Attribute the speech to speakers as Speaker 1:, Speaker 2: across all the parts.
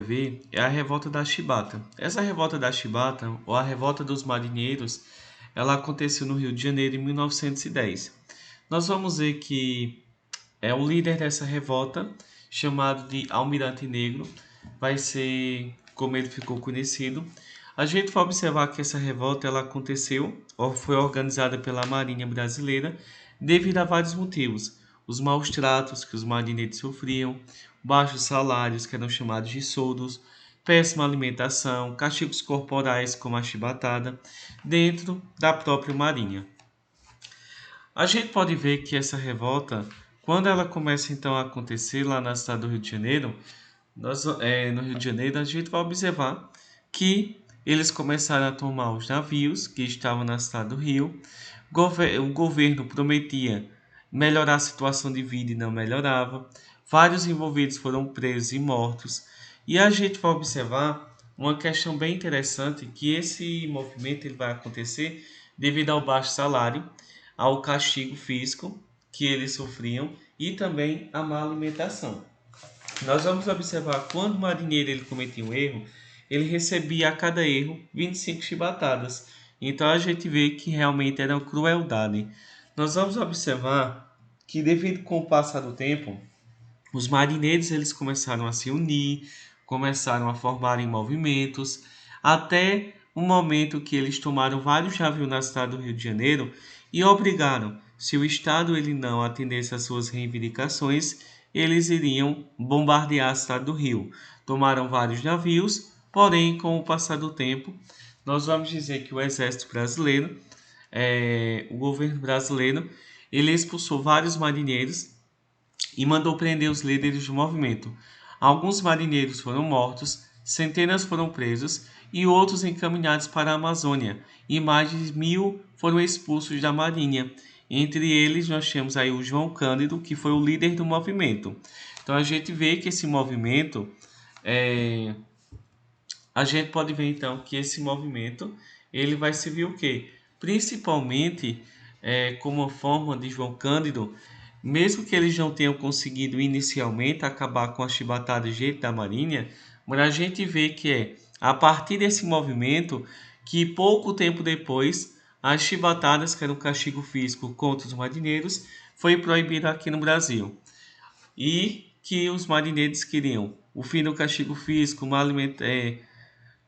Speaker 1: ver é a revolta da Chibata. Essa revolta da Chibata, ou a revolta dos marinheiros, ela aconteceu no Rio de Janeiro em 1910. Nós vamos ver que o líder dessa revolta, chamado de Almirante Negro, vai ser como ele ficou conhecido. A gente vai observar que essa revolta ela aconteceu ou foi organizada pela Marinha Brasileira devido a vários motivos. Os maus tratos que os marinheiros sofriam, baixos salários que eram chamados de soldos, péssima alimentação, castigos corporais como a chibatada, dentro da própria Marinha. A gente pode ver que essa revolta, quando ela começa então a acontecer lá na cidade do Rio de Janeiro, no Rio de Janeiro, a gente vai observar que eles começaram a tomar os navios que estavam na cidade do Rio. O governo prometia melhorar a situação de vida e não melhorava. Vários envolvidos foram presos e mortos. E a gente vai observar uma questão bem interessante, que esse movimento ele vai acontecer devido ao baixo salário, ao castigo físico que eles sofriam e também à má alimentação. Nós vamos observar quando o marinheiro ele cometia um erro, ele recebia a cada erro 25 chibatadas. Então a gente vê que realmente era uma crueldade. Nós vamos observar que devido com o passar do tempo, os marinheiros eles começaram a se unir, começaram a formarem movimentos, até o momento que eles tomaram vários navios na cidade do Rio de Janeiro e obrigaram, se o Estado ele não atendesse às suas reivindicações, eles iriam bombardear a cidade do Rio. Tomaram vários navios, porém, com o passar do tempo, nós vamos dizer que o Exército Brasileiro, o governo brasileiro, ele expulsou vários marinheiros e mandou prender os líderes do movimento. Alguns marinheiros foram mortos, centenas foram presos e outros encaminhados para a Amazônia, e mais de 1000 foram expulsos da marinha. Entre eles nós temos aí o João Cândido, que foi o líder do movimento. Então a gente vê que esse movimento, a gente pode ver então que esse movimento ele vai servir o quê? Principalmente como uma forma de João Cândido, mesmo que eles não tenham conseguido inicialmente acabar com a chibatada de jeito da Marinha, mas a gente vê que a partir desse movimento que pouco tempo depois as chibatadas, que era um castigo físico contra os marinheiros, foi proibido aqui no Brasil. E que os marinheiros queriam o fim do castigo físico,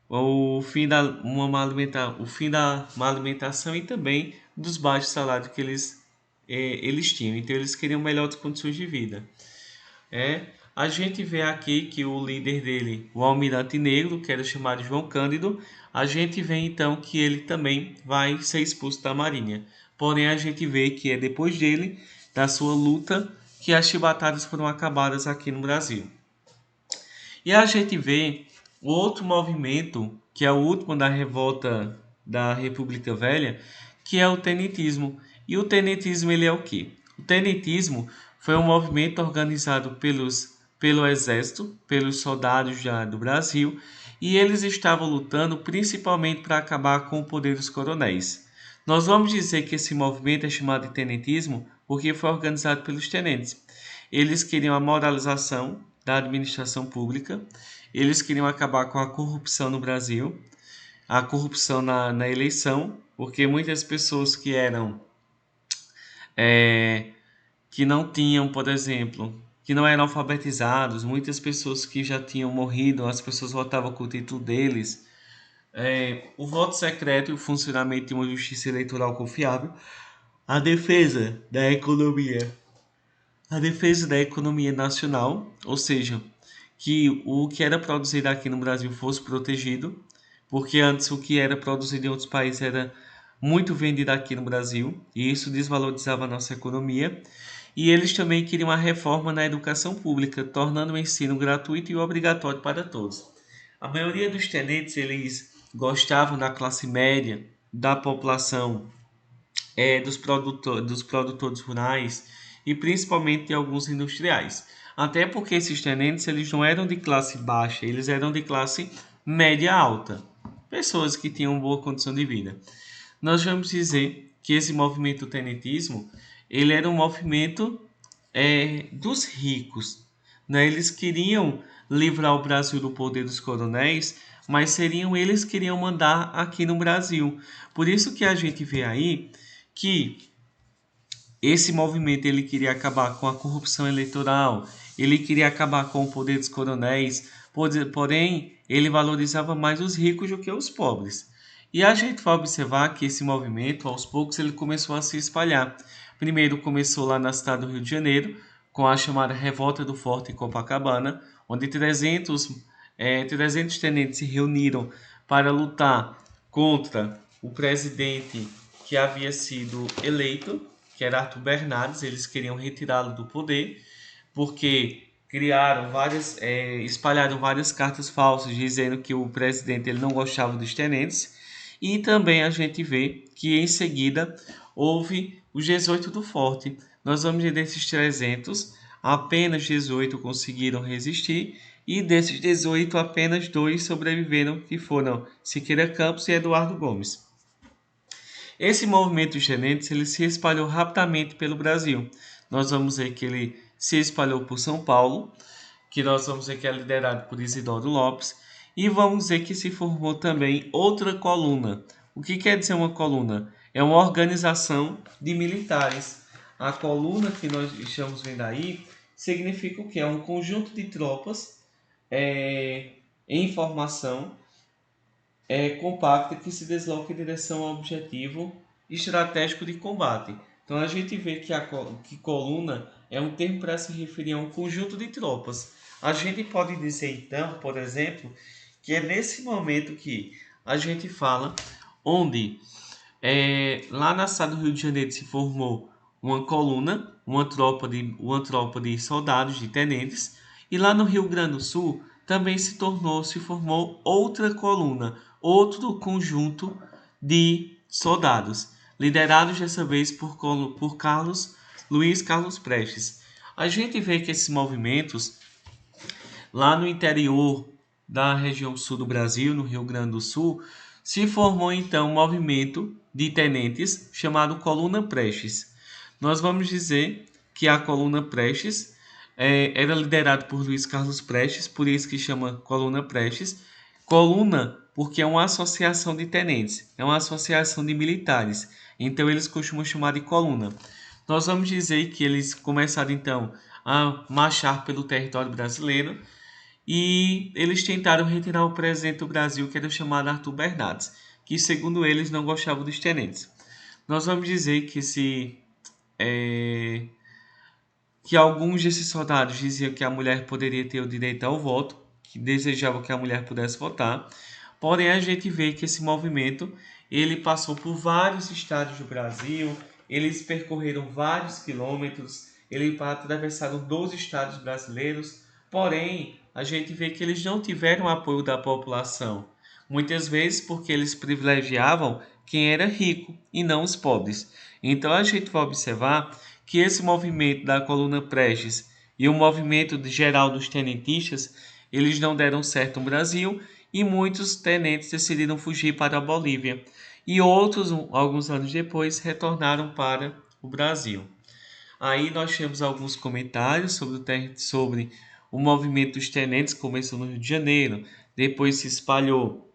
Speaker 1: o fim da má alimentação e também dos baixos salários que eles tinham. Então eles queriam melhores condições de vida. A gente vê aqui que o líder dele, o Almirante Negro, que era chamado João Cândido, a gente vê então que ele também vai ser expulso da Marinha. Porém, a gente vê que é depois dele, da sua luta, que as chibatadas foram acabadas aqui no Brasil. E a gente vê o outro movimento, que é o último da revolta da República Velha, que é o tenetismo. E o tenetismo ele é o quê? O tenetismo foi um movimento organizado pelo exército, pelos soldados do Brasil, e eles estavam lutando principalmente para acabar com o poder dos coronéis. Nós vamos dizer que esse movimento é chamado de tenetismo porque foi organizado pelos tenentes. Eles queriam a moralização da administração pública, eles queriam acabar com a corrupção no Brasil, a corrupção na eleição, porque muitas pessoas é, que não tinham, por exemplo, que não eram alfabetizados, muitas pessoas que já tinham morrido, as pessoas votavam com o título deles. O voto secreto e o funcionamento de uma justiça eleitoral confiável, a defesa da economia, a defesa da economia nacional, ou seja, que o que era produzido aqui no Brasil fosse protegido, porque antes o que era produzido em outros países era muito vendido aqui no Brasil, e isso desvalorizava a nossa economia. E eles também queriam uma reforma na educação pública, tornando o ensino gratuito e obrigatório para todos. A maioria dos tenentes eles gostavam da classe média, da população, dos produtores rurais e principalmente de alguns industriais. Até porque esses tenentes eles não eram de classe baixa, eles eram de classe média alta, pessoas que tinham boa condição de vida. Nós vamos dizer que esse movimento tenentismo ele era um movimento dos ricos, né? Eles queriam livrar o Brasil do poder dos coronéis, mas seriam eles que iriam mandar aqui no Brasil. Por isso que a gente vê aí que esse movimento ele queria acabar com a corrupção eleitoral, ele queria acabar com o poder dos coronéis, porém ele valorizava mais os ricos do que os pobres. E a gente vai observar que esse movimento, aos poucos, ele começou a se espalhar. Primeiro começou lá na cidade do Rio de Janeiro, com a chamada Revolta do Forte em Copacabana, onde 300 tenentes se reuniram para lutar contra o presidente que havia sido eleito, que era Arthur Bernardes. Eles queriam retirá-lo do poder, porque espalharam várias cartas falsas dizendo que o presidente ele não gostava dos tenentes. E também a gente vê que em seguida houve os 18 do Forte. Nós vamos ver desses 300, apenas 18 conseguiram resistir, e desses 18 apenas 2 sobreviveram, que foram Siqueira Campos e Eduardo Gomes. Esse movimento dos tenentes ele se espalhou rapidamente pelo Brasil. Nós vamos ver que ele se espalhou por São Paulo, que nós vamos ver que é liderado por Isidoro Lopes, e vamos ver que se formou também outra coluna. O que quer dizer uma coluna? É uma organização de militares. A coluna que nós estamos vendo aí significa o que? É um conjunto de tropas em formação compacta que se desloca em direção ao objetivo estratégico de combate. Então a gente vê que coluna é um termo para se referir a um conjunto de tropas. A gente pode dizer então, por exemplo, que é nesse momento que a gente fala onde lá na cidade do Rio de Janeiro se formou uma coluna, uma tropa de soldados, de tenentes, e lá no Rio Grande do Sul também se formou outra coluna, outro conjunto de soldados, liderados dessa vez por Luiz Carlos Prestes. A gente vê que esses movimentos lá no interior da região sul do Brasil, no Rio Grande do Sul, se formou então um movimento de tenentes chamado Coluna Prestes. Nós vamos dizer que a Coluna Prestes era liderada por Luiz Carlos Prestes, por isso que chama Coluna Prestes. Coluna porque é uma associação de tenentes, é uma associação de militares, então eles costumam chamar de coluna. Nós vamos dizer que eles começaram então a marchar pelo território brasileiro, e eles tentaram retirar o presidente do Brasil, que era chamado Arthur Bernardes, que segundo eles não gostava dos tenentes. Nós vamos dizer que alguns desses soldados diziam que a mulher poderia ter o direito ao voto, que desejavam que a mulher pudesse votar. Porém, a gente vê que esse movimento ele passou por vários estados do Brasil, eles percorreram vários quilômetros, eles atravessaram 12 estados brasileiros. Porém, a gente vê que eles não tiveram apoio da população, muitas vezes porque eles privilegiavam quem era rico e não os pobres. Então a gente vai observar que esse movimento da coluna Prestes e o movimento geral dos tenentistas, eles não deram certo no Brasil, e muitos tenentes decidiram fugir para a Bolívia, e outros, alguns anos depois, retornaram para o Brasil. Aí nós temos alguns comentários sobre o movimento dos tenentes, que começou no Rio de Janeiro, depois se espalhou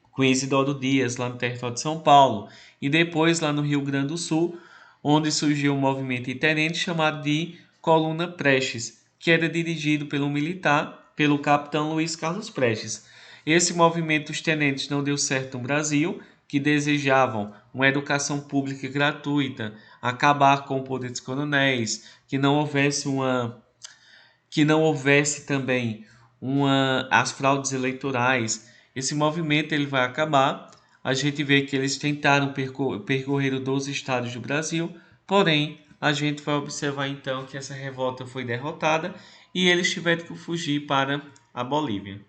Speaker 1: com Isidoro Dias lá no território de São Paulo, e depois lá no Rio Grande do Sul, onde surgiu um movimento de tenentes chamado de Coluna Prestes, que era dirigido pelo capitão Luiz Carlos Prestes. Esse movimento dos tenentes não deu certo no Brasil, que desejavam uma educação pública gratuita, acabar com o poder dos coronéis, que não houvesse também as fraudes eleitorais. Esse movimento ele vai acabar. A gente vê que eles tentaram percorrer 12 estados do Brasil, porém a gente vai observar então que essa revolta foi derrotada e eles tiveram que fugir para a Bolívia.